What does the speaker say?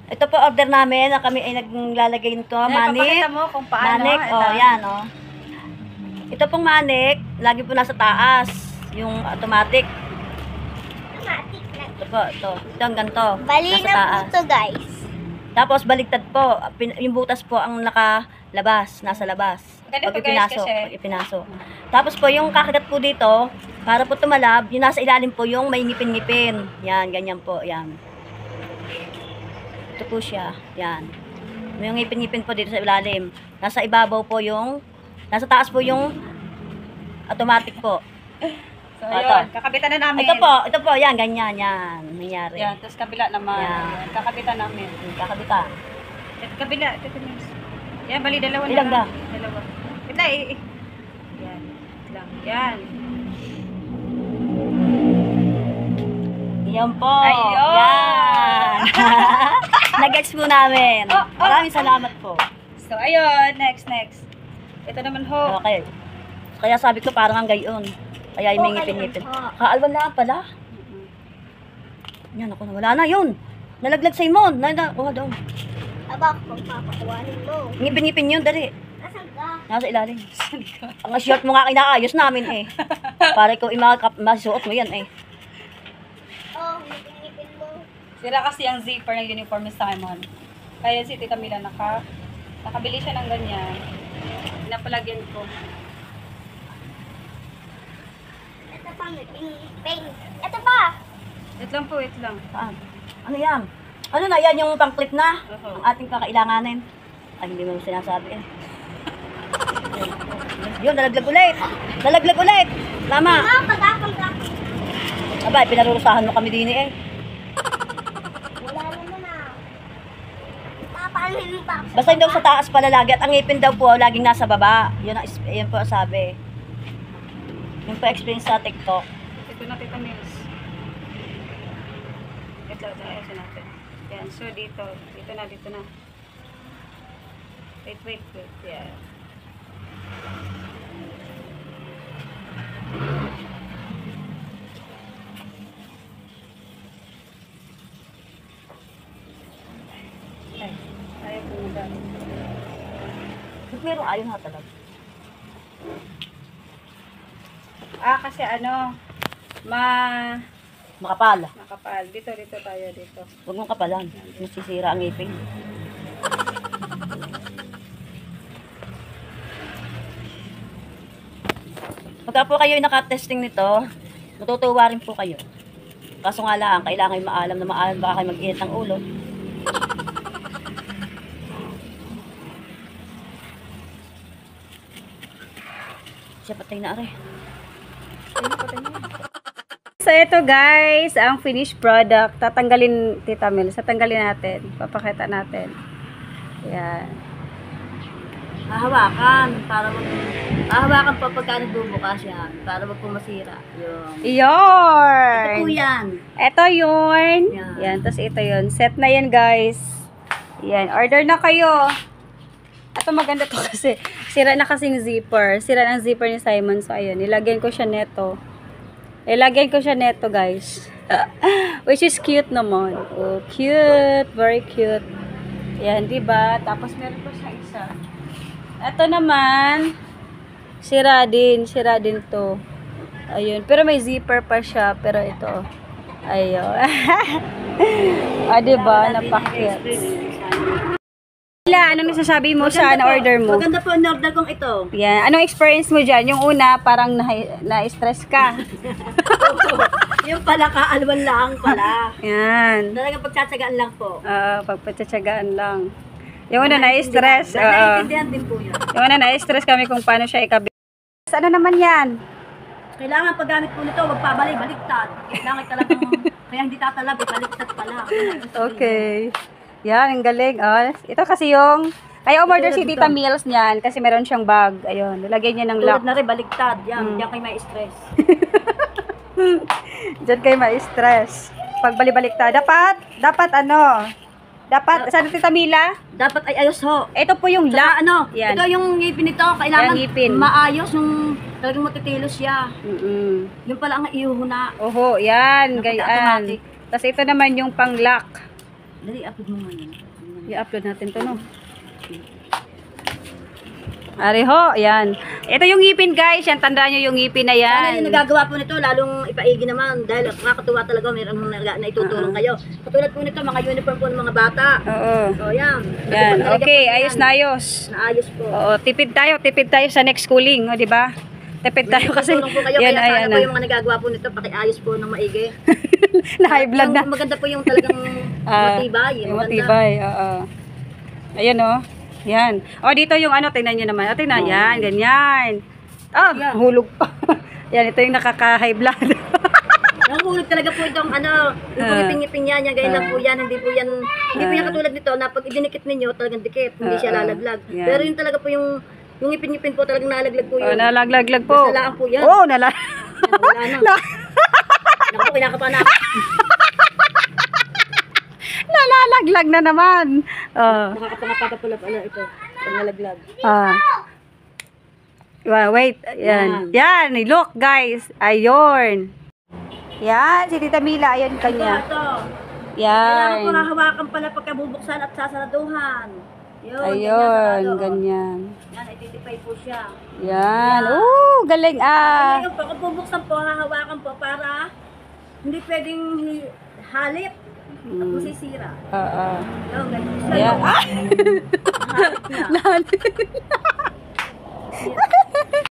Ito po order namin na kami ay naglalagay nito. Manik. Papakita mo kung paano. Manik. Oh, yan oh. Ito pong manik, lagi po nasa taas. Yung automatic. Automatic na. Ito po, ito. Ito ang ganito. Bali nasa na taas. po to, guys. Tapos baligtad po. Yung butas po ang nakalabas, nasa labas. Ganito, Pag guys, ipinasok, kasi- pag ipinasok. Tapos po yung kakagat po dito, para po tumalab, yung nasa ilalim po yung may ngipin-ngipin. Yan, ganyan po, yan. Ito po siya, yan. May ngipin-ngipin po dito sa ilalim. Nasa ibabaw po yung, nasa taas po yung automatic po. So, Ito. ayun. Kakabitan na namin. Ito po, yan, ganyan, yan. Nangyari. Yan, tapos kabila naman. Yan. Yan, kakabitan namin. Kakabita. Ito, kabila. Ito, miss. Yan, bali, dalawa na Ilang lang. ba? Dalawa. Ito, Yan. Lang. Yan. Yan po. Ayun. Yan. Nag-gets po namin. Oh, oh. Maraming salamat po. So, ayun. Next. Ito naman ho. Okay. Kaya sabi ko parang ang gayon. Kaya yung may Okay ngipin-ngipin. naman po. Kaalwan lang pala. Yan ako na. Wala na yun. Nalaglag sa imon. Kuha daw. Aba, kung papakuhanin mo. Ngipin-ngipin yun. Dali. Asan ka? Nasa ilalim. Ang short mo nga kinaayos namin eh. Para ikaw masuot mo yan eh. Oh, ngipin mo. Sira kasi ang zipper ng uniform ni Simon. Kaya si Tita Mila nakabili siya ng ganyan. Pinapalagyan ko. Ito pa, ngipin. Ito pa. Wait lang po, wait lang. Saan? Ano yan? Ano na yan yung pang-clip na? Oo. Ang ating kakailanganin. Ay, hindi mo sinasabi eh. Yun, nalaglag ulit. Nalaglag ulit. Tama. Ah, pag-apang ka. Aba, pinarurusahan mo kami din eh. Wala naman ah. Papaanohin mo pa. Basta yung daw sa taas pala lagi at ang ngipin daw po laging nasa baba. Yun po ang sabi. Yung po experience sa TikTok. Ito na, Tita Mills. Ito ayusin natin. Yan, so dito na. Wait. Yan. Ay, ayaw po magamit. Pero ayun ha talaga. Kasi ano, Makapal. makapal. Dito tayo, dito. Huwag mong kapalan. Masisira ang ngipin. Pagka po kayo nakatesting nito, matutuwa rin po kayo. Kaso nga lang, kailangan maalam na maalam baka kayo mag-init ng ulo. Siya patay na are. So, ito guys, ang finished product. Tatanggalin, Tita Mel. Tatanggalin natin. Papakita natin. Yan. Hahawakan po pagka nagbubukas yan, para wag po masira. Yung. Ito po Iyon! yan. Ito yun. Yan. Yan. Tapos ito yun. Set na yan guys. Yan. Order na kayo. Ito maganda to kasi. Sira na kasing zipper. Sira ng zipper ni Simon. So, ayun. Nilagyan ko siya neto. Guys. Which is cute naman. Oh, cute. Very cute. Yan, diba? Tapos meron pa siya isa. Ito naman, sira din to. Ayun, pero may zipper pa siya, pero ito. Ayun. Diba? Napakit. Ila, anong nasasabi mo sa na-order mo? Maganda po ang order kong ito. Yan. Anong experience mo dyan? Yung una, parang na-stress ka. Yung pala kaalwan lang pala. Yan. Talagang pagtsatsagaan lang po. Pagpapatsagaan lang. Yung una, na-stress. Naiintindihan din po yun. Yung una, na-stress kami kung paano siya ikabit. Ano naman yan? Kailangan paggamit po nito, wag baliktad. Kailangan talagang, kaya hindi tatalab, baliktad pala. Okay. Yan, ang galing. Ito kasi yung, kaya umorder si Tita Mills niyan kasi meron siyang bag. Ayun, nilagay niya ng lock. Tulad na rin, baliktad. Yan, diyan kayo may stress. Diyan kayo ma-stress. Pag balibaliktad. Dapat, saan Tita Mila? Dapat ay ayos ho. Ito po yung lock. Yan. Ito yung ngipin nito, kailangan Yan, ngipin. maayos, yung talagang matitilo siya. Mm-mm. Yung pala ang iuhuna. Oho, yan. Dapat Gayaan. automatic. Tapos ito naman yung pang-lock. Dali, upload mo ngayon. I-upload natin to, no? Areho, yan. Ito yung ngipin, guys. Yan, tandaan nyo yung ngipin na Sana yan. yung nagagawa po nito, lalong ipaigi naman. Dahil makakatuwa talaga, mayroon mong na itutulong kayo. Katulad po nito, mga uniform po ng mga bata. Oo. So, yan. Yan, Ito po, okay. nilagyan po Ayos yan. na ayos. Naayos po. Oo, tipid tayo sa next schooling, o, di ba? Tipid tayo kasi. Tulong po kayo, Yan, kaya sana ayan po na. yung mga nagagawa po nito, pakiayos po ng maigi. Na-high blood na. Yung maganda po yung talagang matibay. Yung maganda. matibay, oo. Ayan, o. Yan. O, dito yung ano, tingnan nyo naman. O, tingnan, yan, ganyan. Oh, Yeah. hulog pa. Yan, ito yung nakaka-high blood. Nakuhulog talaga po itong ano, yung pangipin-ngipin yan, ganyan lang po yan, hindi po yan katulad nito na pag idinikit ninyo, talagang dikit, hindi siya lalaglag. Yan. Pero yung talaga po yung ngipin-ngipin po talagang nalaglag po Oh, yun. nalaglag po. Nasalaan po yan. Oh, nala. Wala na. Naku, kinakapa na ako. Nalalaglag na naman. Oh. Nakakapangapaka pala pala ito, pag nalaglag. Wait, yan. Yan, look guys. Ayun. Yan, si Tita Mila, ayun kanya. Ito. Kailangan po Yan. hahawakan pala pagkabubuksan at sasaraduhan. Yun, Ayun, sarado. ganyan. Yan, ititipay po siya. Yan. Galing ah. Ngayon po, kung bubuksan po, hahawakan po para hindi pwedeng halit at masisira. Oo. Yun, ganyan. Yan. Halit na.